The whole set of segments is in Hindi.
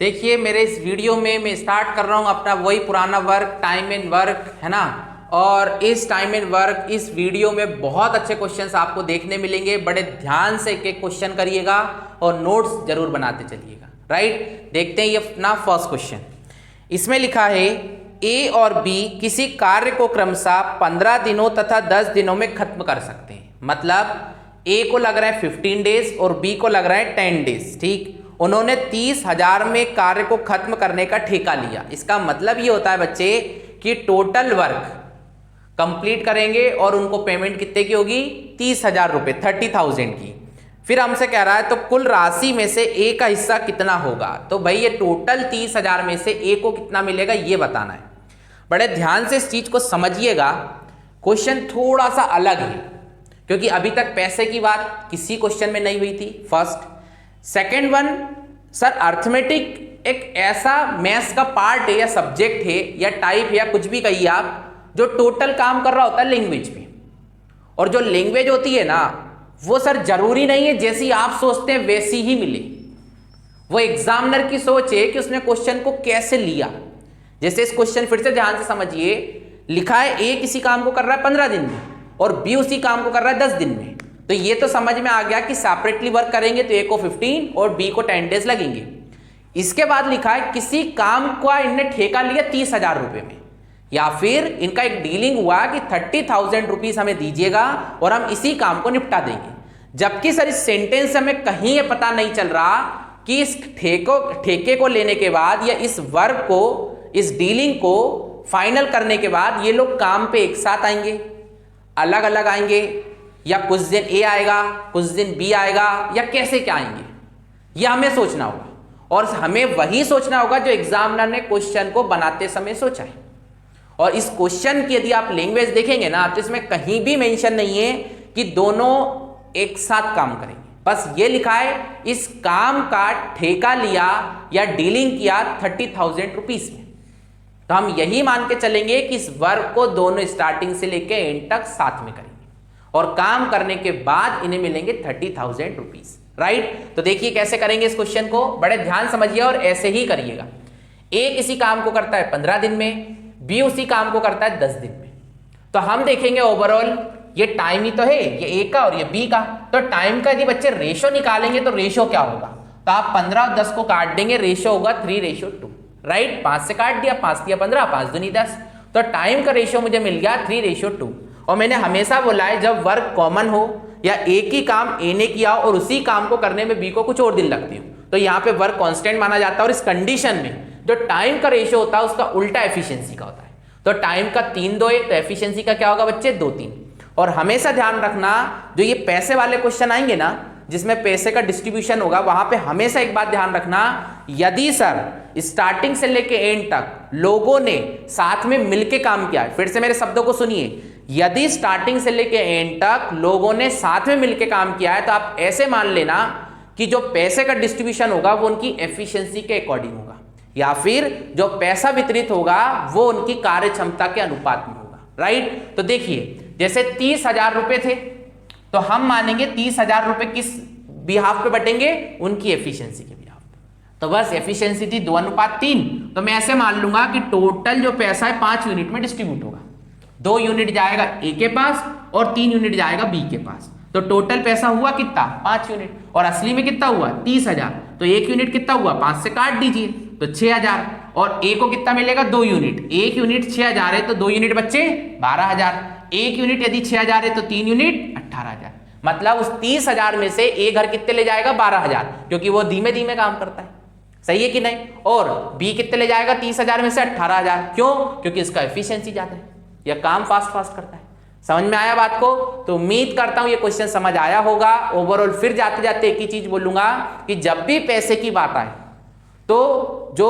देखिए मेरे इस वीडियो में मैं स्टार्ट कर रहा हूँ अपना वही पुराना वर्क, टाइम एंड वर्क, है ना। और इस टाइम एंड वर्क इस वीडियो में बहुत अच्छे क्वेश्चंस आपको देखने मिलेंगे। बड़े ध्यान से एक क्वेश्चन करिएगा और नोट्स जरूर बनाते चलिएगा। राइट, देखते हैं ये अपना फर्स्ट क्वेश्चन। इसमें लिखा है ए और बी किसी कार्य को क्रमशः 15 दिनों तथा 10 दिनों में खत्म कर सकते हैं। मतलब ए को लग रहा है 15 डेज और बी को लग रहा है 10 डेज। ठीक, उन्होंने 30,000 में कार्य को खत्म करने का ठेका लिया। इसका मतलब ये होता है बच्चे कि टोटल वर्क कंप्लीट करेंगे और उनको पेमेंट कितने की होगी? 30,000 रुपये, 30,000 की। फिर हमसे कह रहा है तो कुल राशि में से ए का हिस्सा कितना होगा। तो भाई ये टोटल 30,000 में से ए को कितना मिलेगा ये बताना है। बड़े ध्यान से इस चीज को समझिएगा। क्वेश्चन थोड़ा सा अलग है क्योंकि अभी तक पैसे की बात किसी क्वेश्चन में नहीं हुई थी। First, second one, sir arithmetic एक ऐसा मैथ्स का पार्ट है या सब्जेक्ट है या टाइप है या कुछ भी कहिए आप, जो टोटल काम कर रहा होता है लैंग्वेज पे। और जो लैंग्वेज होती है ना वो सर जरूरी नहीं है जैसी आप सोचते हैं वैसी ही मिले। वो एग्जामिनर की सोच है कि उसने क्वेश्चन को कैसे लिया। जैसे इस क्वेश्चन फिर से ध्यान से समझिए, लिखा है ए किसी काम को कर रहा है 15 दिन में और बी उसी काम को कर रहा है 10 दिन में। तो ये तो समझ में आ गया कि सेपरेटली वर्क करेंगे तो ए को 15 और बी को 10 डेज लगेंगे। इसके बाद लिखा है किसी काम का इनने ठेका लिया 30,000 रुपए में, या फिर इनका एक डीलिंग हुआ कि 30,000 रुपीज हमें दीजिएगा और हम इसी काम को निपटा देंगे। जबकि सर इस सेंटेंस से हमें कहीं ये पता नहीं चल रहा कि इस ठेके को लेने के बाद या इस वर्क को, इस डीलिंग को फाइनल करने के बाद ये लोग काम पे एक साथ आएंगे, अलग अलग आएंगे, या कुछ दिन ए आएगा कुछ दिन बी आएगा, या कैसे क्या आएंगे, यह हमें सोचना होगा। और हमें वही सोचना होगा जो एग्जामिनर ने क्वेश्चन को बनाते समय सोचा है। और इस क्वेश्चन की यदि आप लैंग्वेज देखेंगे ना तो इसमें कहीं भी मेंशन नहीं है कि दोनों एक साथ काम करेंगे। बस ये लिखा है इस काम का ठेका लिया या डीलिंग किया 30,000 रुपीज में। तो हम यही मान के चलेंगे कि इस वर्क को दोनों स्टार्टिंग से लेकर एंड तक साथ में करेंगे और काम करने के बाद इन्हें मिलेंगे 30,000 रुपीज। राइट, तो देखिए कैसे करेंगे इस क्वेश्चन को, बड़े ध्यान समझिए और ऐसे ही करिएगा। ए किसी काम को करता है 15 दिन में, बी उसी काम को करता है 10 दिन में। तो हम देखेंगे ओवरऑल ये टाइम ही तो है, ये ए का और ये बी का। तो टाइम का यदि बच्चे रेशो निकालेंगे तो रेशो क्या होगा? तो आप 15 और 10 को काट देंगे, रेशो होगा 3:2। राइट, 5 से काट दिया, 5 दिया 15, 5 दूनी 10। तो टाइम का रेशो मुझे मिल गया 3:2। और मैंने हमेशा बोला है जब वर्क कॉमन हो या एक ही काम ए ने किया और उसी काम को करने में बी को कुछ और दिन लगते हो तो यहाँ पे वर्क कांस्टेंट माना जाता है। और इस कंडीशन में जो टाइम का रेशियो होता है उसका उल्टा एफिशिएंसी का होता है। तो टाइम का 3-2 है तो एफिशिएंसी का क्या होगा बच्चे? 2-3। और हमेशा ध्यान रखना जो ये पैसे वाले क्वेश्चन आएंगे ना जिसमें पैसे का डिस्ट्रीब्यूशन होगा वहां पे हमेशा एक बात ध्यान रखना, यदि सर स्टार्टिंग से लेके एंड तक लोगों ने साथ में मिलके काम किया है, फिर से मेरे शब्दों को सुनिए, यदि स्टार्टिंग से लेके एंड तक लोगों ने साथ में मिलके काम किया है तो आप ऐसे मान लेना कि जो पैसे का डिस्ट्रीब्यूशन होगा वो उनकी एफिशिएंसी के अकॉर्डिंग होगा, या फिर जो पैसा वितरित होगा वो उनकी कार्य क्षमता के अनुपात में होगा। राइट, तो देखिए जैसे 30,000 रुपए थे तो हम मानेंगे 30,000 रुपए किस बिहाफ पे बटेंगे? उनकी एफिशिएंसी के बिहाफ पे। तो बस एफिशिएंसी थी 2:3। तो मैं ऐसे मान लूंगा कि टोटल जो पैसा है 5 यूनिट में डिस्ट्रीब्यूट होगा। 2 यूनिट जाएगा ए के पास और 3 यूनिट जाएगा बी के पास। तो टोटल पैसा हुआ कितना? 5 यूनिट। और असली में कितना हुआ? 30,000। तो 1 यूनिट कितना हुआ? 5 से काट दीजिए तो 6,000। और ए को कितना मिलेगा? 2 यूनिट। 1 यूनिट 6,000 है तो 2 यूनिट बच्चे 12,000। 1 यूनिट यदि 6,000 है तो 3 यूनिट 18,000। मतलब उस 30,000 में से ए घर कितने ले जाएगा? 12,000, क्योंकि वो धीमे धीमे काम करता है। सही है कि नहीं? और बी कितने ले जाएगा 30,000 में से? 18,000। क्यों? क्योंकि इसका एफिशिएंसी ज्यादा है, यह काम फास्ट करता है। समझ में आया बात को? तो उम्मीद करता हूं ये क्वेश्चन समझ आया होगा। ओवरऑल फिर जाते जाते एक ही चीज बोलूंगा कि जब भी पैसे की बात आए तो जो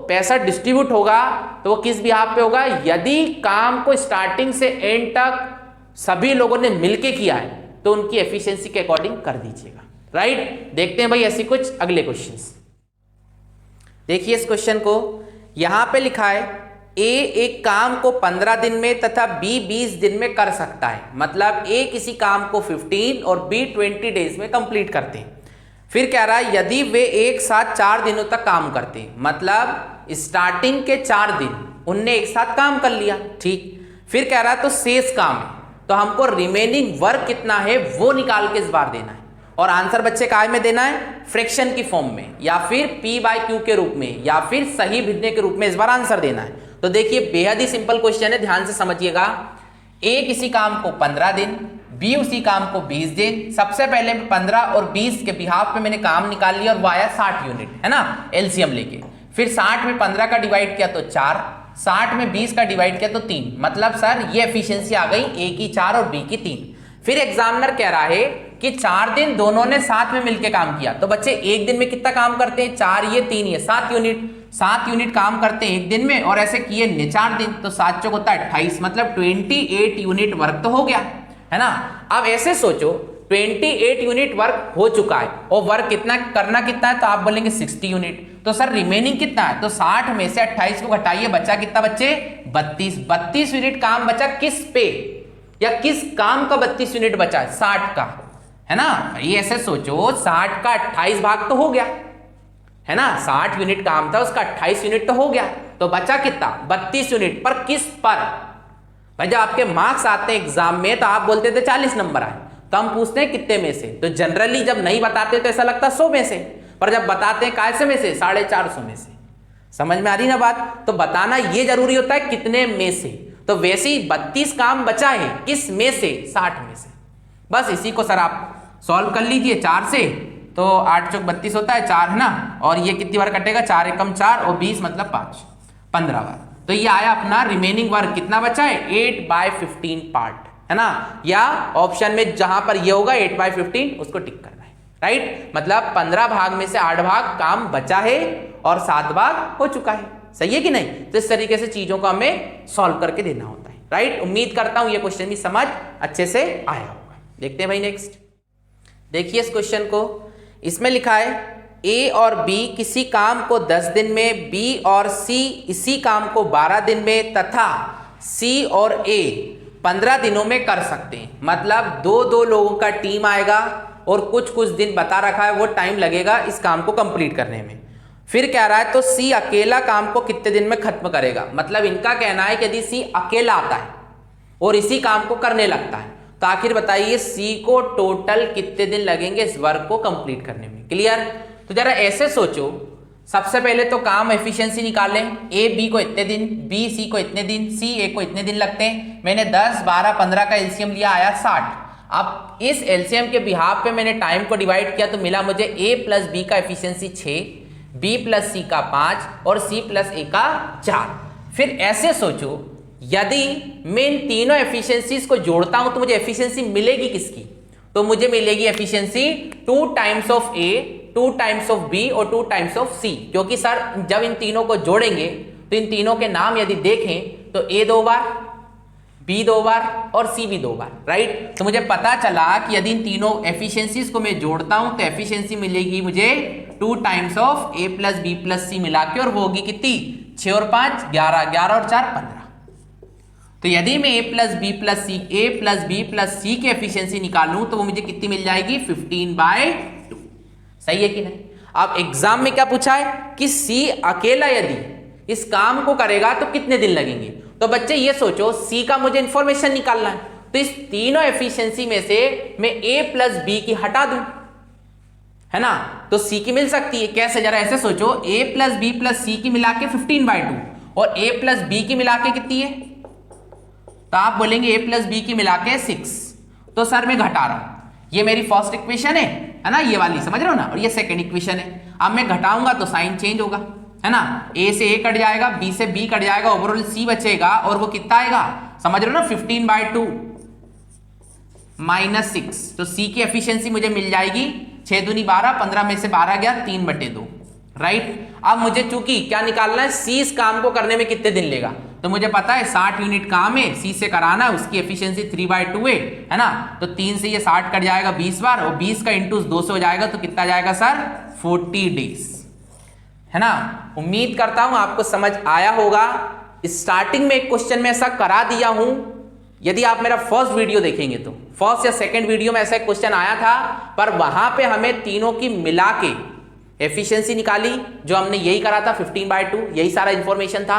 पैसा डिस्ट्रीब्यूट होगा तो वो किस बिहाफ पे होगा? यदि काम को स्टार्टिंग से एंड तक सभी लोगों ने मिलके किया है तो उनकी एफिशिएंसी के अकॉर्डिंग कर दीजिएगा। राइट, देखते हैं भाई ऐसी कुछ अगले क्वेश्चंस। देखिए इस क्वेश्चन को, यहां पे लिखा है ए एक काम को 15 दिन में तथा बी 20 दिन में कर सकता है। मतलब ए किसी काम को 15 और बी 20 डेज में कंप्लीट करते हैं। फिर कह रहा है यदि वे एक साथ 4 दिनों तक काम करते हैं, मतलब स्टार्टिंग के 4 दिन उनने एक साथ काम कर लिया, ठीक। फिर कह रहा है तो शेष काम है, तो हमको रिमेनिंग वर्क कितना है वो निकाल के इस बार देना है। और आंसर बच्चे काय में देना है, फ्रैक्शन की फॉर्म में, या फिर P/Q के रूप में, या फिर सही भिन्ने के रूप में इस बार आंसर देना है। तो देखिए बेहद ही सिंपल क्वेश्चन है, ध्यान से समझिएगा। ए किसी काम को 15 दिन, बी उसी काम को 20 दिन। सबसे पहले 15 और 20 के बिहाफ पे मैंने काम निकाल लिया और वो आया 60 यूनिट, है ना, एलसीएम लेके। फिर 60 में 15 का डिवाइड किया तो 4, 60 में 20 का डिवाइड किया तो 3, मतलब सर ये एफिशिएंसी आ गई ए की 4 और बी की 3। फिर एग्जामिनर कह रहा है कि 4 दिन दोनों ने साथ में मिलकर काम किया, तो बच्चे एक दिन में कितना काम करते हैं, 4 ये 3 ये 7 यूनिट, 7 यूनिट काम करते हैं एक दिन में, और ऐसे किए 4 दिन, तो 7 चौक होता है 28, मतलब 28 यूनिट वर्क तो हो गया, है ना। अब ऐसे सोचो 28 यूनिट वर्क हो चुका है और वर्क कितना करना कितना है, तो आप बोलेंगे 60 यूनिट, तो सर रिमेनिंग कितना है, तो 60 में से 28 को घटाइए, बचा कितना बच्चे 32 यूनिट काम बचा, किस पे या किस काम का 32 यूनिट बचा, 60 का, है ना। ये ऐसे सोचो 60 का 28 भाग तो हो गया, है ना, 60 यूनिट काम था उसका 28 यूनिट तो हो गया, तो बचा कितना 32 यूनिट, पर किस पर। भाई जब आपके मार्क्स आते हैं एग्जाम में तो आप बोलते थे 40 नंबर आए, तो हम पूछते हैं कितने में से, तो जनरली जब नहीं बताते तो ऐसा लगता 100 में से, पर जब बताते हैं कैसे में से, 450 में से। समझ में आ रही ना बात, तो बताना ये जरूरी होता है कितने में से, तो वैसे ही 32 काम बचा है किस में से, 60 में से। बस इसी को सर आप सॉल्व कर लीजिए 4 से, तो 8 चौक 32 होता है, 4 है ना, और ये कितनी बार कटेगा, 4 एकम 4 और 20 मतलब 5, 15 बार। तो ये आया अपना रिमेनिंग वर्क, कितना बचा है 8/15 पार्ट, है ना, या ऑप्शन में जहां पर ये होगा 8/15 उसको टिक करना है, राइट। मतलब 15 भाग में से 8 भाग काम बचा है और 7 भाग हो चुका है, सही है कि नहीं। तो इस तरीके से चीजों को हमें सॉल्व करके देना होता है, राइट। उम्मीद करता हूं ये क्वेश्चन भी समझ अच्छे से आया होगा। देखते हैं भाई नेक्स्ट, देखिए इस क्वेश्चन को, इसमें लिखा है ए और बी किसी काम को 10 दिन में, बी और सी इसी काम को 12 दिन में, तथा सी और ए 15 दिनों में कर सकते हैं। मतलब दो लोगों का टीम आएगा और कुछ दिन बता रखा है वो टाइम लगेगा इस काम को कंप्लीट करने में। फिर कह रहा है तो सी अकेला काम को कितने दिन में खत्म करेगा। मतलब इनका कहना है कि यदि सी अकेला आता है और इसी काम को करने लगता है, तो आखिर बताइए सी को टोटल कितने दिन लगेंगे इस वर्क को कंप्लीट करने में। क्लियर। तो जरा ऐसे सोचो, सबसे पहले तो काम एफिशिएंसी निकालें, ए बी को इतने दिन, बी सी को इतने दिन, सी ए को इतने दिन लगते हैं। मैंने 10, 12, 15 का एलसीएम लिया, आया 60। अब इस एलसीएम के बिहाफ पे मैंने टाइम को डिवाइड किया तो मिला मुझे ए प्लस बी का एफिशिएंसी 6, बी प्लस सी का 5 और सी प्लस ए का 4। फिर ऐसे सोचो, यदि मैं इन तीनों एफिशिएंसीज को जोड़ता हूं तो मुझे एफिशिएंसी मिलेगी किसकी, तो मुझे मिलेगी efficiency 2 times of A, 2 times of B और 2 टाइम्स ऑफ सी। क्योंकि सर जब इन तीनों को जोड़ेंगे तो इन तीनों के नाम यदि देखें तो ए 2 बार, बी 2 बार और सी भी 2 बार, राइट। तो मुझे पता चला कि यदि इन तीनों एफिशिएंसीज को मैं जोड़ता हूं तो एफिशिएंसी मिलेगी मुझे 2 times of A plus B plus C मिला के, और वो होगी कितनी 6 और 5 11, 11 और 4 15। तो यदि मैं ए प्लस बी प्लस सी की एफिशिएंसी निकालूं तो वो मुझे कितनी मिल जाएगी 15/2। सही है कि नहीं। अब एग्जाम में क्या पूछा है कि सी अकेला यदि इस काम को करेगा तो कितने दिन लगेंगे। तो बच्चे ये सोचो, सी का मुझे इंफॉर्मेशन निकालना है, तो इस तीनों एफिशिएंसी में से मैं ए प्लस बी की हटा दूं, है ना, तो सी की मिल सकती है। कैसे, जरा ऐसे सोचो, ए प्लस बी प्लस सी की मिला के 15/2 और ए प्लस बी की मिला के कितनी है, तो आप बोलेंगे ए प्लस बी की मिला के 6। तो सर मैं घटा रहा हूं, ये मेरी फर्स्ट इक्वेशन है ना, ये वाली समझ रहे हो ना, और ये सेकंड इक्वेशन है। अब मैं घटाऊंगा तो साइन चेंज होगा, है ना, ए से ए कट जाएगा, बी से बी कट जाएगा, ओवरऑल सी बचेगा, और वो कितना आएगा समझ रहे हो ना, 15/2 माइनस 6। तो सी की एफिशिएंसी मुझे मिल जाएगी 6 दूनी 12, 15 में से 12 गया 3/2, राइट। अब मुझे चूंकि क्या निकालना है, सी इस काम को करने में कितने दिन लेगा, तो मुझे पता है 60 यूनिट काम है, सी से कराना है, उसकी एफिशिएंसी 3/2 है ना। तो 3 से ये 60 कट जाएगा 20 बार, और 20 का इंटू 2 से हो जाएगा, तो कितना जाएगा सर 40 डेज, है ना। उम्मीद करता हूं आपको समझ आया होगा। स्टार्टिंग में एक क्वेश्चन में ऐसा करा दिया हूं यदि आप मेरा फर्स्ट वीडियो देखेंगे तो फर्स्ट या सेकंड वीडियो में ऐसा एक क्वेश्चन आया था, पर वहां पे हमें तीनों की मिला के एफिशिएंसी निकाली, जो हमने यही करा था 15/2, यही सारा इंफॉर्मेशन था।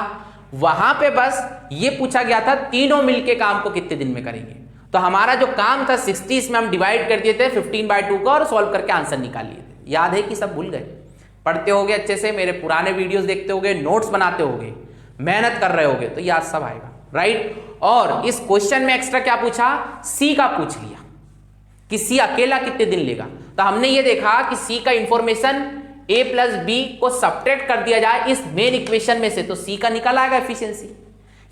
वहां पे बस ये पूछा गया था तीनों मिलके काम को कितने दिन में करेंगे। तो हमारा जो काम था 60 इसमें हम डिवाइड कर दिए थे 15/2 का और सॉल्व करके आंसर निकाल लिए थे। याद है कि सब भूल गए? पढ़ते होगे अच्छे से, मेरे पुराने वीडियोस देखते होगे, नोट्स बनाते होगे, मेहनत कर रहे होगे, तो याद सब आएगा, राइट। और इस क्वेश्चन में एक्स्ट्रा क्या पूछा, सी का पूछ लिया कि सी अकेला कितने दिन लेगा। तो हमने ये देखा कि सी का इंफॉर्मेशन a प्लस बी को सब्ट्रैक्ट कर दिया जाए इस मेन इक्वेशन में से, तो सी का निकल आएगा एफिशिएंसी।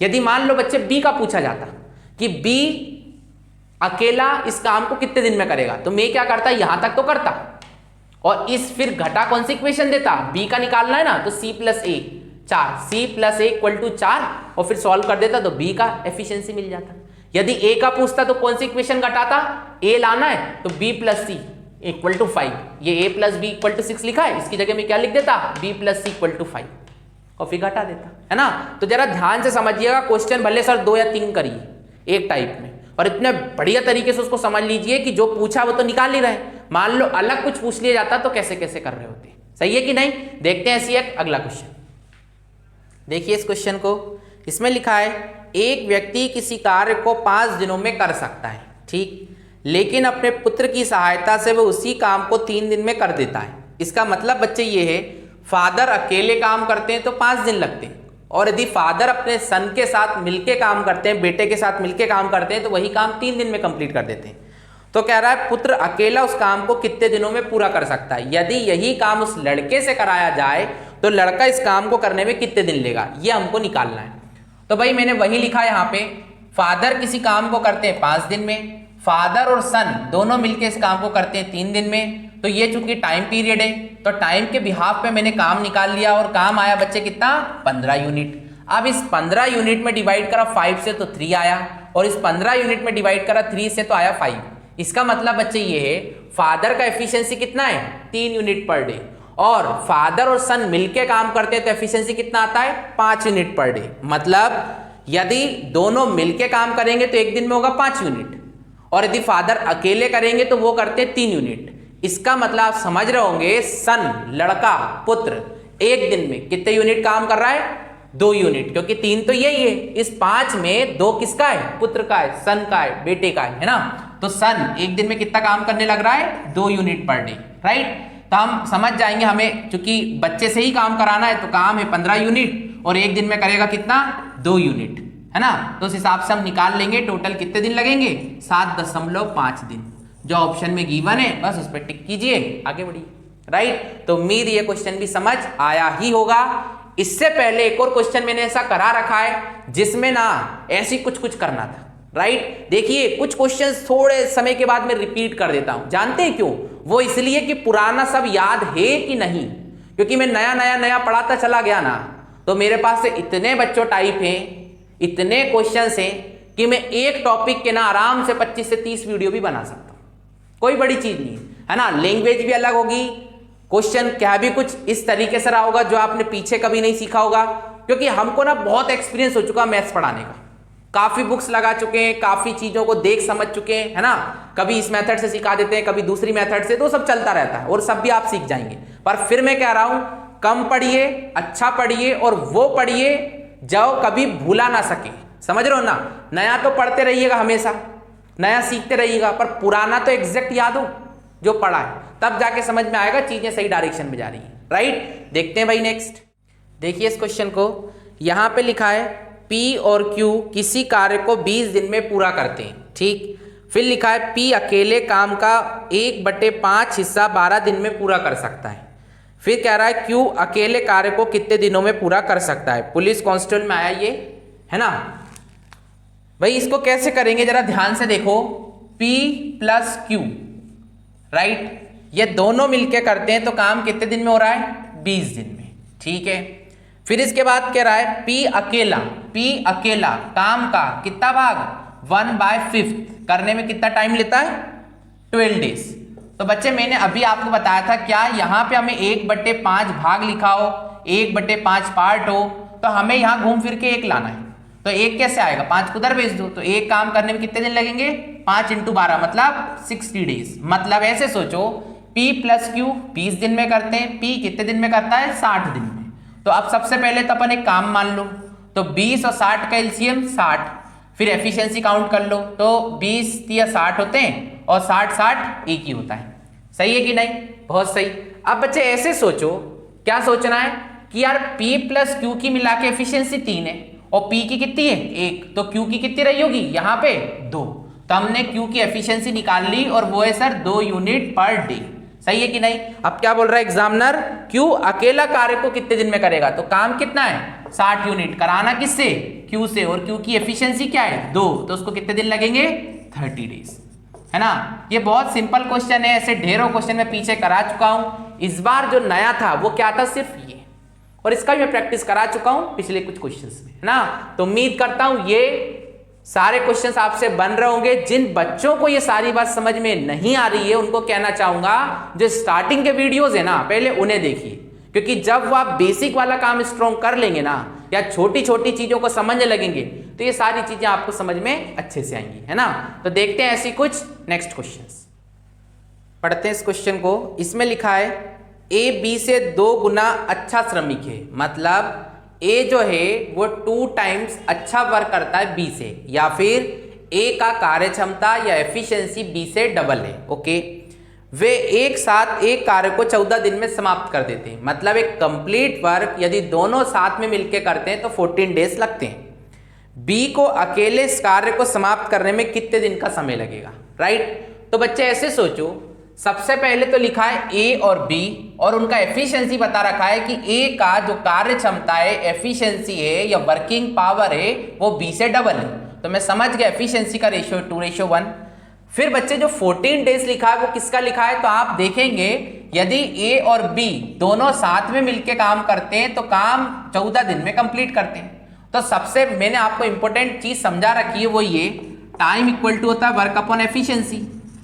यदि मान लो बच्चे बी का पूछा जाता कि बी अकेला इस काम को कितने दिन में करेगा, तो मैं क्या करता, यहां तक तो करता और इस फिर घटा कौन सी इक्वेशन देता, बी का निकालना है ना, तो C plus A 4, C plus A equal to 4 और फिर सॉल्व कर देता तो बी का एफिशिएंसी मिल जाता। यदि ए का पूछता तो कौन सी इक्वेशन घटाता, ए लाना है तो B plus C equal to 5, ये a plus B equal to 6 लिखा है, इसकी जगह में क्या लिख देता, b plus C equal to 5 और फिर घटा देता, है ना। तो जरा ध्यान से समझिएगा, क्वेश्चन भले सर 2 या 3 करिए एक टाइप में, और इतने बढ़िया तरीके से उसको समझ लीजिए कि जो पूछा वो तो निकाल ही रहे। मान लो अलग कुछ पूछ लिया जाता तो कैसे कैसे कर रहे होते, सही है कि नहीं। देखते हैं ऐसी एक अगला क्वेश्चन, देखिए इस क्वेश्चन को। इसमें लिखा है एक व्यक्ति किसी कार्य को 5 दिनों में कर सकता है, ठीक, लेकिन अपने पुत्र की सहायता से वह उसी काम को 3 दिन में कर देता है। इसका मतलब बच्चे ये है, फादर अकेले काम करते हैं तो 5 दिन लगते हैं, और यदि फादर अपने सन के साथ मिलके काम करते हैं, बेटे के साथ मिलके काम करते हैं, तो वही काम 3 दिन में कंप्लीट कर देते हैं। तो कह रहा है पुत्र अकेला उस काम को कितने दिनों में पूरा कर सकता है। यदि यही काम उस लड़के से कराया जाए तो लड़का इस काम को करने में कितने दिन लेगा, ये हमको निकालना है। तो भाई मैंने वही लिखा यहाँ पे, फादर किसी काम को करते हैं 5 दिन में, फादर और सन दोनों मिलकर इस काम को करते हैं 3 दिन में। तो ये चूंकि टाइम पीरियड है तो टाइम के बिहाफ पे मैंने काम निकाल लिया और काम आया बच्चे कितना, 15 यूनिट। अब इस 15 यूनिट में डिवाइड करा 5 से तो 3 आया, और इस 15 यूनिट में डिवाइड करा 3 से तो आया 5। इसका मतलब बच्चे ये है, फादर का एफिशिएंसी कितना है, 3 यूनिट पर डे, और फादर और सन मिलके काम करते हैं तो एफिशिएंसी कितना आता है, 5 यूनिट पर डे। मतलब यदि दोनों मिलके काम करेंगे तो एक दिन में होगा 5 यूनिट, और यदि फादर अकेले करेंगे तो वो करते हैं 3 यूनिट। इसका मतलब आप समझ रहे होंगे, सन लड़का पुत्र एक दिन में कितने यूनिट काम कर रहा है, 2 यूनिट, क्योंकि 3 तो यही है। इस 5 में 2 किसका है, पुत्र का है, सन का है, बेटे का है ना। तो सन एक दिन में कितना काम करने लग रहा है, 2 यूनिट पर डे, राइट। तो हम समझ जाएंगे, हमें चूंकि बच्चे से ही काम कराना है तो काम है 15 यूनिट और एक दिन में करेगा कितना, 2 यूनिट, है ना। तो उस हिसाब से हम निकाल लेंगे टोटल कितने दिन लगेंगे, 7.5 दिन। जो ऑप्शन में गिवन है बस उस पर टिक कीजिए, आगे बढ़िए, राइट। तो उम्मीद ये क्वेश्चन भी समझ आया ही होगा। इससे पहले एक और क्वेश्चन मैंने ऐसा करा रखा है जिसमें ना ऐसी कुछ करना था, राइट। देखिए कुछ क्वेश्चन थोड़े समय के बाद मैं रिपीट कर देता हूं, जानते हैं क्यों, वो इसलिए कि पुराना सब याद है कि नहीं, क्योंकि मैं नया पढ़ाता चला गया ना, तो मेरे पास से इतने बच्चों टाइप हैं, इतने क्वेश्चंस हैं कि मैं एक टॉपिक के ना आराम से 25 से 30 वीडियो भी बना सकता हूं, कोई बड़ी चीज नहीं है ना। लैंग्वेज भी अलग होगी, क्वेश्चन क्या भी कुछ इस तरीके से रहा होगा जो आपने पीछे कभी नहीं सीखा होगा, क्योंकि हमको ना बहुत एक्सपीरियंस हो चुका मैथ्स पढ़ाने का, काफी बुक्स लगा चुके हैं, काफी चीजों को देख समझ चुके हैं, है ना। कभी इस मेथड से सिखा देते हैं, कभी दूसरी मेथड से, तो सब चलता रहता है और सब भी आप सीख जाएंगे। पर फिर मैं कह रहा हूं, कम पढ़िए, अच्छा पढ़िए, और वो पढ़िए जो कभी भूला ना सके, समझ रहे हो ना। नया तो पढ़ते रहिएगा, हमेशा नया सीखते रहिएगा, पर पुराना तो एग्जैक्ट याद हो जो पढ़ा है, तब जाके समझ में आएगा चीजें सही डायरेक्शन में जा रही है, राइट। देखते हैं भाई नेक्स्ट, देखिए इस क्वेश्चन को। यहां पे लिखा है P और Q किसी कार्य को 20 दिन में पूरा करते हैं, ठीक। फिर लिखा है P अकेले काम का 1/5 हिस्सा 12 दिन में पूरा कर सकता है। फिर कह रहा है Q अकेले कार्य को कितने दिनों में पूरा कर सकता है। पुलिस कांस्टेबल में आया ये, है ना। भाई इसको कैसे करेंगे जरा ध्यान से देखो, P प्लस Q, राइट, ये दोनों मिलके करते हैं तो काम कितने दिन में हो रहा है, 20 दिन में, ठीक है। फिर इसके बाद कह रहा है P अकेला काम का कितना भाग, 1/5 करने में कितना टाइम लेता है, 12 डेज। तो बच्चे मैंने अभी आपको बताया था, क्या यहाँ पे हमें 1/5 भाग लिखा हो, 1/5 पार्ट हो, तो हमें यहाँ घूम फिर के 1 लाना है। तो तो 1 कैसे आएगा, 5 को उधर भेज दो, तो एक काम करने में कितने दिन लगेंगे, 5 × 12 मतलब 60 डेज। मतलब ऐसे सोचो P + Q 20 दिन में करते हैं, P कितने दिन में करता है, 60 दिन में। तो अब सबसे पहले तो अपन एक काम मान लो, तो 20 और 60 का एलसीएम 60, फिर एफिशिएंसी काउंट कर लो, तो 20 या 60 होते हैं और 60 एक ही होता है। सही है कि नहीं, बहुत सही। अब बच्चे ऐसे सोचो, क्या सोचना है कि यार P + Q की मिला के एफिशिएंसी 3 है और P की कितनी है 1, तो Q की कितनी रही होगी यहाँ पे 2, तो हमने Q की एफिशिएंसी निकाल ली और वो है सर 2 यूनिट पर डे। सही है कि नहीं। अब क्या बोल रहा है एग्जामिनर, Q अकेला कार्य को कितने दिन में करेगा, तो काम कितना है 60 यूनिट, कराना किससे, Q से, और Q की एफिशिएंसी क्या है 2, तो उसको कितने दिन लगेंगे 30 डेज, है ना। ये बहुत सिंपल क्वेश्चन है, ऐसे ढेरों क्वेश्चन मैं पीछे करा चुका हूं। इस बार जो नया था वो क्या था, सिर्फ ये, और इसका भी मैं प्रैक्टिस करा चुका हूं पिछले कुछ क्वेश्चंस में, है ना। तो उम्मीद करता हूं ये सारे क्वेश्चंस आपसे बन रहे होंगे। जिन बच्चों को ये सारी बात समझ में नहीं आ रही है उनको कहना चाहूंगा, जो स्टार्टिंग के वीडियोस है ना पहले उन्हें देखिए, क्योंकि जब वो आप बेसिक वाला काम स्ट्रॉन्ग कर लेंगे ना, या छोटी छोटी चीजों को समझने लगेंगे, तो ये सारी चीजें आपको समझ में अच्छे से आएंगी, है ना। तो देखते हैं ऐसी कुछ नेक्स्ट क्वेश्चंस, पढ़ते हैं इस क्वेश्चन को। इसमें लिखा है A B से 2 गुना अच्छा श्रमिक है, मतलब A जो है वो 2 टाइम्स अच्छा वर्क करता है B से, या फिर A का कार्य क्षमता या एफिशिएंसी B से डबल है। ओके, वे एक साथ एक कार्य को 14 दिन में समाप्त कर देते हैं, मतलब एक कंप्लीट वर्क यदि दोनों साथ में मिलकर करते हैं तो 14 डेज लगते हैं। B को अकेले इस कार्य को समाप्त करने में कितने दिन का समय लगेगा, राइट। तो बच्चे ऐसे सोचो, सबसे पहले तो लिखा है A और B और उनका एफिशिएंसी बता रखा है कि A का जो कार्य क्षमता है, एफिशिएंसी है या वर्किंग पावर है वो B से डबल है, तो मैं समझ गया एफिशिएंसी का रेशियो 2:1। फिर बच्चे जो 14 डेज लिखा है वो किसका लिखा है, तो आप देखेंगे यदि A और B दोनों साथ में मिलकर काम करते हैं तो काम 14 दिन में कंप्लीट करते हैं। तो सबसे मैंने आपको इंपॉर्टेंट चीज समझा रखी है वो ये, टाइम इक्वल टू होता है वर्क अपॉन एफिशिएंसी।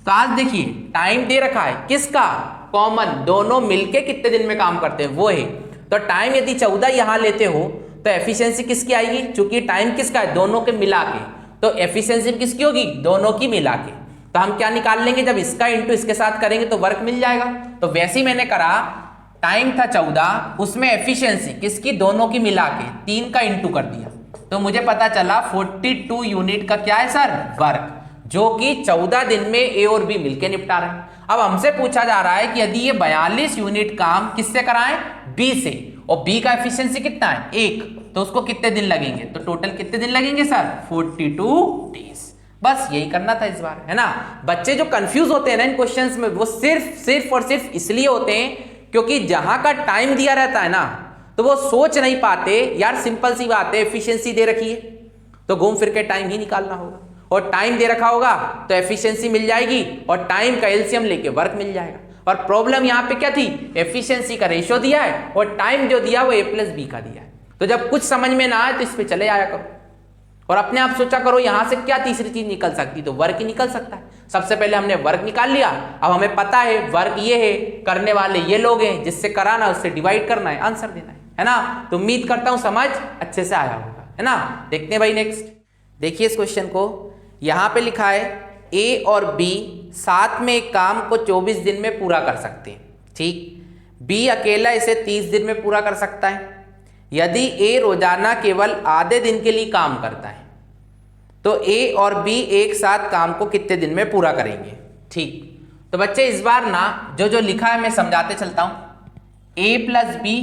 तो आज देखिए टाइम दे रखा है किसका, कॉमन, दोनों मिलके कितने दिन में काम करते हैं वो है। तो टाइम यदि 14 यहां लेते हो तो एफिशिएंसी किसकी आएगी, चूंकि टाइम किसका है दोनों के मिला के, तो एफिशिएंसी किसकी होगी दोनों की मिला के। तो हम क्या निकाल लेंगे, जब इसका इंटू इसके साथ करेंगे तो वर्क मिल जाएगा। तो वैसे ही मैंने करा, टाइम था 14, उसमें एफिशिएंसी किसकी दोनों की मिला के 3 का इंटू कर दिया, तो मुझे पता चला 42 यूनिट का क्या है सर वर्क, जो कि 14 दिन में A और B मिलके निपटा रहे हैं। अब हमसे पूछा जा रहा है कि यदि ये 42 यूनिट काम किससे कराएं, B से, और B का एफिशिएंसी कितना है 1, तो उसको कितने दिन लगेंगे, तो टोटल कितने दिन लगेंगे सर 42 डेज। बस यही करना था इस बार, है ना। बच्चे जो कंफ्यूज होते हैं ना इन क्वेश्चंस में, वो सिर्फ और सिर्फ इसलिए होते हैं क्योंकि जहां का टाइम दिया रहता है ना तो वो सोच नहीं पाते, यार सिंपल सी बात है एफिशिएंसी दे रखी है तो घूम फिर के टाइम ही निकालना होगा, और टाइम दे रखा होगा तो एफिशिएंसी मिल जाएगी और टाइम का एलसीएम लेके वर्क मिल जाएगा। और प्रॉब्लम यहाँ पे क्या थी, एफिशिएंसी का रेशियो दिया है और टाइम जो दिया वो A + B का दिया है। तो जब कुछ समझ में ना आए तो इस पे चले आया करो और अपने आप सोचा करो यहां से क्या तीसरी चीज निकल सकती, तो वर्क ही निकल सकता है। सबसे पहले हमने वर्क निकाल लिया, अब हमें पता है वर्क ये है, करने वाले ये लोग हैं, जिससे कराना उससे डिवाइड करना है, आंसर देना है ना। तो उम्मीद करता हूं समझ अच्छे से आया होगा, है ना। देखते हैं भाई नेक्स्ट, देखिए इस क्वेश्चन को। यहां पे लिखा है A और B साथ में एक काम को 24 दिन में पूरा कर सकते हैं, ठीक। B अकेला इसे 30 दिन में पूरा कर सकता है। यदि A रोजाना केवल आधे दिन के लिए काम करता है तो A और B एक साथ काम को कितने दिन में पूरा करेंगे, ठीक। तो बच्चे इस बार ना जो लिखा है मैं समझाते चलता हूं। A + B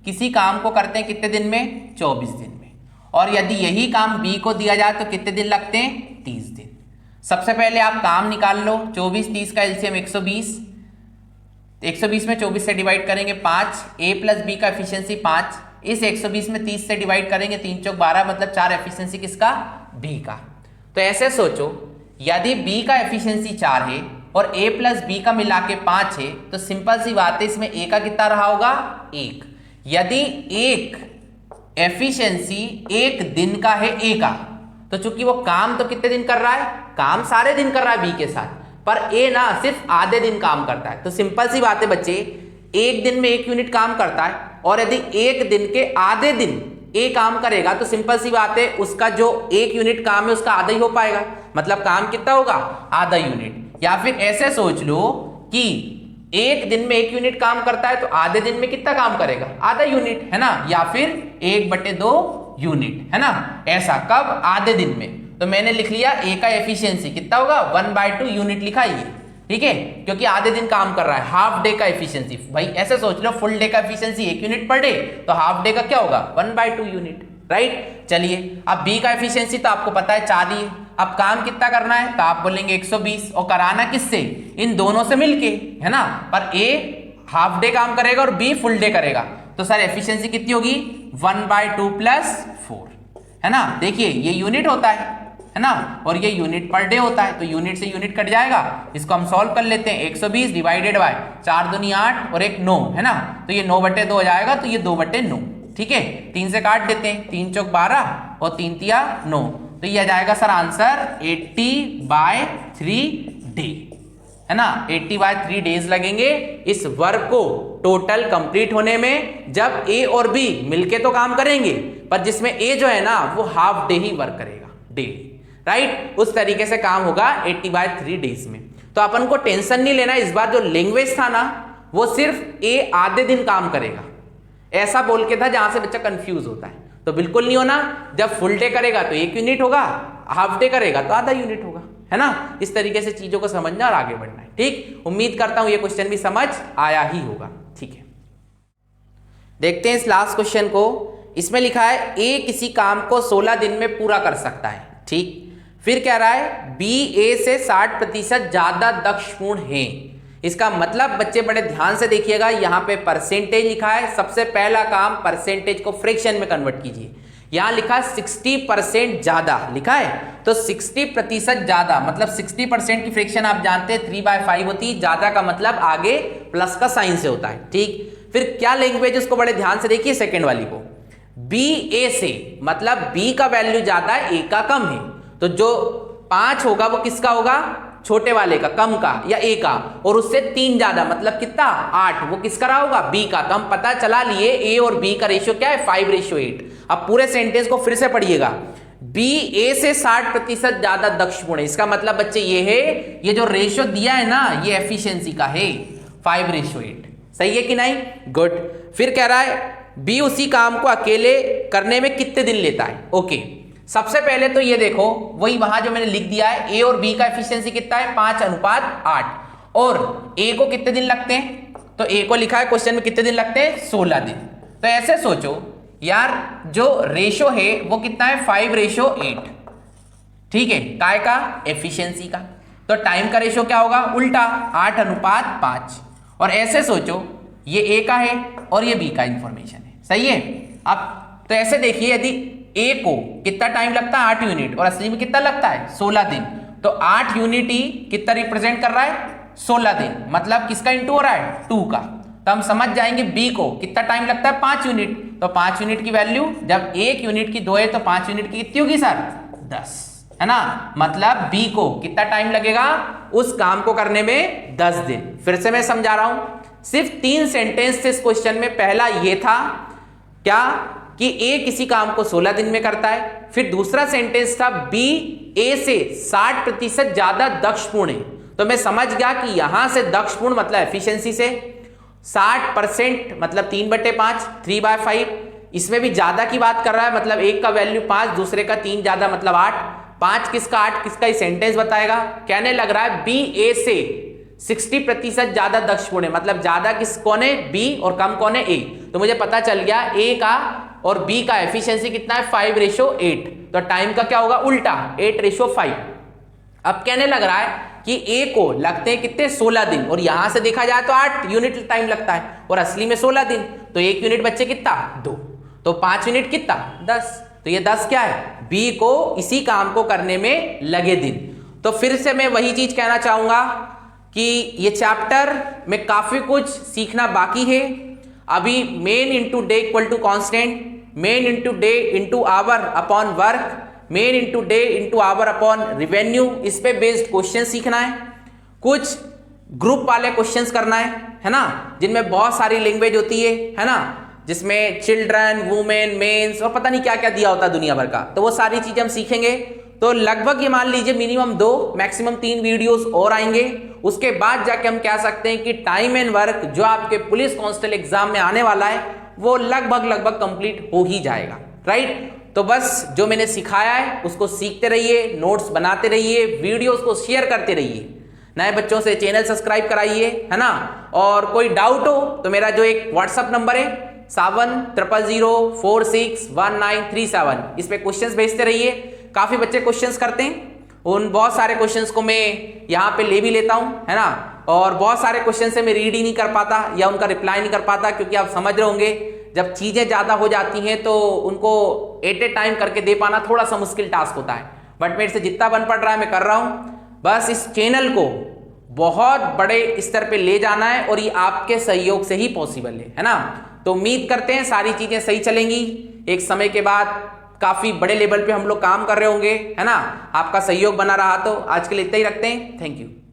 किसी काम को करते हैं कितने दिन में, 24 दिन में, और यदि यही काम B को दिया जाए तो कितने दिन लगते हैं, 30 दिन। सबसे पहले आप काम निकाल लो, 24 30 का एलसीएम 120, 120 में 24 से डिवाइड करेंगे 5, A + B का एफिशिएंसी 5, इस 120 में 30 से डिवाइड करेंगे 3 चौक 12, मतलब 4 एफिशिएंसी किसका, B का। तो ऐसे सोचो यदि B का एफिशिएंसी 4 है और A + B का मिला के 5 है तो सिंपल सी बात है इसमें A का कितना रहा होगा, 1। यदि एक एफिशिएंसी 1 दिन का है A का, तो चूंकि वो काम तो कितने दिन कर रहा है, काम सारे दिन कर रहा है B के साथ, पर A ना सिर्फ आधे दिन काम करता है। तो सिंपल सी बात है बच्चे, एक दिन में 1 यूनिट काम करता है और यदि एक दिन के आधे दिन ए काम करेगा तो सिंपल सी बात है, उसका जो 1 यूनिट काम है उसका आधा ही हो पाएगा, मतलब काम कितना होगा, आधा यूनिट। या फिर ऐसे सोच लो कि एक दिन में 1 यूनिट काम करता है तो आधे दिन में कितना काम करेगा, आधा यूनिट, है ना। या फिर 1/2 यूनिट, है ना। ऐसा कब, आधे दिन में। तो मैंने लिख लिया ए का एफिशिएंसी कितना होगा, 1/2 यूनिट लिखा है, ठीक है, क्योंकि आधे दिन काम कर रहा है। हाफ डे का एफिशिएंसी, भाई ऐसे सोच लो, फुल डे का एफिशिएंसी 1 यूनिट पर डे, तो हाफ डे का क्या होगा, 1/2 यूनिट, राइट। चलिए अब बी का एफिशिएंसी तो आपको पता है 4 ही है। अब काम कितना करना है, तो आप बोलेंगे 120, और कराना किससे, इन दोनों से मिलके, है ना। पर ए हाफ डे काम करेगा और बी फुल डे करेगा, तो सर एफिशिएंसी कितनी होगी, 1/2 + 4, है ना। देखिए ये यूनिट होता है ना, और ये यूनिट पर डे होता है, तो यूनिट से यूनिट कट जाएगा। इसको हम सॉल्व कर लेते हैं, 120 डिवाइडेड बाय 4 दूनी 8 और 1 9, है ना। तो ये 9/2 हो जाएगा, तो ये 2/9, ठीक है। 3 से काट देते हैं, 3 चौक 12 और 3 तिया 9, तो ये आ जाएगा सर आंसर 80/3 डे, है ना। 80/3 डेज लगेंगे इस वर्क को टोटल कंप्लीट होने में, जब ए और बी मिलके तो काम करेंगे, पर जिसमें ए जो है ना वो हाफ डे ही वर्क करेगा, डेली, राइट। उस तरीके से काम होगा 80/3 डेज में। तो अपन को टेंशन नहीं लेना, इस बार जो लैंग्वेज था ना वो सिर्फ ए आधे दिन काम करेगा, ऐसा बोल के था, जहां से बच्चा कंफ्यूज होता है। तो बिल्कुल नहीं होना, जब फुल डे करेगा तो 1 यूनिट होगा, हाफ डे करेगा तो आधा यूनिट होगा, है ना। इस तरीके से चीजों को समझना और आगे बढ़ना है, ठीक। उम्मीद करता हूं ये क्वेश्चन भी समझ आया ही होगा, ठीक है। देखते हैं इस लास्ट क्वेश्चन को। इसमें लिखा है ए किसी काम को 16 दिन में पूरा कर सकता है, ठीक। फिर कह रहा है बी ए से 60% ज्यादा दक्षपूर्ण है। इसका मतलब बच्चे बड़े ध्यान से देखिएगा, यहाँ पे परसेंटेज लिखा है, सबसे पहला काम परसेंटेज को फ्रैक्शन में कन्वर्ट कीजिए। यहाँ लिखा 60% ज्यादा लिखा है, तो 60% ज्यादा मतलब 60% की फ्रैक्शन आप जानते हैं 3/5 होती है, ज्यादा का मतलब आगे प्लस का साइन से होता है, ठीक। फिर क्या लैंग्वेज, उसको बड़े ध्यान से देखिए सेकेंड वाली को, बी ए से, मतलब बी का वैल्यू ज्यादा है, ए का कम है, तो जो 5 होगा वो किसका होगा, छोटे वाले का, कम का या ए का, और उससे 3 ज्यादा मतलब कितना, 8, वो किसका रहा होगा, बी का। तो हम पता चला लिए ए और बी का रेशियो क्या है, 5:8। अब पूरे सेंटेंस को फिर से पढ़िएगा, बी ए से 60% ज्यादा दक्षपूर्ण है। इसका मतलब बच्चे ये है, ये जो रेशियो दिया है ना ये एफिशिएंसी का है, 5:8। सही है कि नहीं, गुड। फिर कह रहा है बी उसी काम को अकेले करने में कितने दिन लेता है, ओके। सबसे पहले तो ये देखो, वही वहां जो मैंने लिख दिया है, ए और बी का एफिशिएंसी कितना है, 5:8, और ए को कितने दिन लगते हैं, तो ए को लिखा है क्वेश्चन में कितने दिन लगते हैं, 16 दिन। तो ऐसे सोचो यार, जो रेशो है वो कितना है, 5:8, ठीक है, काय का, एफिशिएंसी का। तो टाइम का रेशो क्या होगा, उल्टा, 8:5। और ऐसे सोचो ये ए का है और ये बी का इंफॉर्मेशन है, सही है। अब तो ऐसे देखिए, यदि ए को कितना टाइम लगता है, 8 यूनिट, और असली में कितना लगता है, 16 दिन, तो 8 यूनिट ही कितना रिप्रेजेंट कर रहा है, 16 दिन, मतलब किसका इंटू हो रहा है, 2 का। तो हम समझ जाएंगे बी को कितना टाइम लगता है, 5 यूनिट, तो 5 यूनिट की वैल्यू, जब 1 यूनिट की 2 है तो 5 यूनिट की कितनी होगी सर, 10, है ना। मतलब बी को कितना टाइम लगेगा उस काम को करने में, 10 दिन। फिर से मैं समझा रहा हूं, सिर्फ 3 सेंटेंस थे इस क्वेश्चन में। पहला ये था क्या, कि ए किसी काम को 16 दिन में करता है। फिर दूसरा सेंटेंस था बी ए से 60% ज्यादा दक्षपूर्ण है। तो मैं समझ गया कि यहां से दक्षपूर्ण मतलब एफिशिएंसी से, 60% मतलब 3/5, 3/5, इसमें भी ज्यादा की बात कर रहा है, मतलब एक का वैल्यू 5, दूसरे का 3 ज्यादा मतलब 8, 5 किसका 8 किसका, सेंटेंस बताएगा। कहने लग रहा है बी ए से 60% ज्यादा दक्षपूर्ण है, मतलब ज्यादा किस कौन है, बी, और कम कौन है, ए। तो मुझे पता चल गया ए का और बी का एफिशिएंसी कितना है, 5:8। तो टाइम का क्या होगा, उल्टा, 8:5। अब कहने लग रहा है कि ए को लगते हैं कितने, 16 दिन, और यहां से देखा जाए तो 8 यूनिट टाइम लगता है, और असली में 16 दिन, तो 1 यूनिट बच्चे कितना, 2, तो 5 यूनिट कितना, 10। तो ये 10 क्या है, बी को इसी काम को करने में लगे दिन। तो फिर से मैं वही चीज कहना चाहूंगा कि ये चैप्टर में काफी कुछ सीखना बाकी है। अभी men into day equal to constant, men into day into hour upon work, men into day into hour upon revenue, इस पे बेस्ड क्वेश्चन सीखना है। कुछ ग्रुप वाले क्वेश्चंस करना है ना, जिनमें बहुत सारी लैंग्वेज होती है ना। जिसमें चिल्ड्रन, वुमेन, मेंस और पता नहीं क्या क्या दिया होता है दुनिया भर का। तो वो सारी चीजें हम सीखेंगे। तो लगभग ये मान लीजिए मिनिमम 2 मैक्सिमम 3 वीडियोस और आएंगे। उसके बाद जाके हम कह सकते हैं कि टाइम एंड वर्क जो आपके पुलिस कांस्टेबल एग्जाम में आने वाला है वो लगभग कंप्लीट हो ही जाएगा, राइट। तो बस जो मैंने सिखाया है उसको सीखते रहिए, नोट्स बनाते रहिए, वीडियोस को शेयर करते रहिए, नए बच्चों से चैनल सब्सक्राइब कराइए, है ना। और कोई डाउट हो तो मेरा जो एक व्हाट्सएप नंबर है 7000461937, इस पे क्वेश्चंस भेजते रहिए। काफी बच्चे क्वेश्चंस करते हैं, उन बहुत सारे क्वेश्चंस को मैं यहाँ पे ले भी लेता हूँ, है ना। और बहुत सारे क्वेश्चन से मैं रीड ही नहीं कर पाता या उनका रिप्लाई नहीं कर पाता, क्योंकि आप समझ रहे होंगे जब चीजें ज्यादा हो जाती हैं तो उनको एट ए टाइम करके दे पाना थोड़ा सा मुश्किल टास्क होता है। बट मेरे से जितना बन पड़ रहा है मैं कर रहा हूँ। बस इस चैनल को बहुत बड़े स्तर पे ले जाना है और ये आपके सहयोग से ही पॉसिबल है ना। तो उम्मीद करते हैं सारी चीजें सही चलेंगी। एक समय के बाद काफी बड़े लेवल पे हम लोग काम कर रहे होंगे, है ना। आपका सहयोग बना रहा। तो आज के लिए इतना ही रखते हैं। Thank you.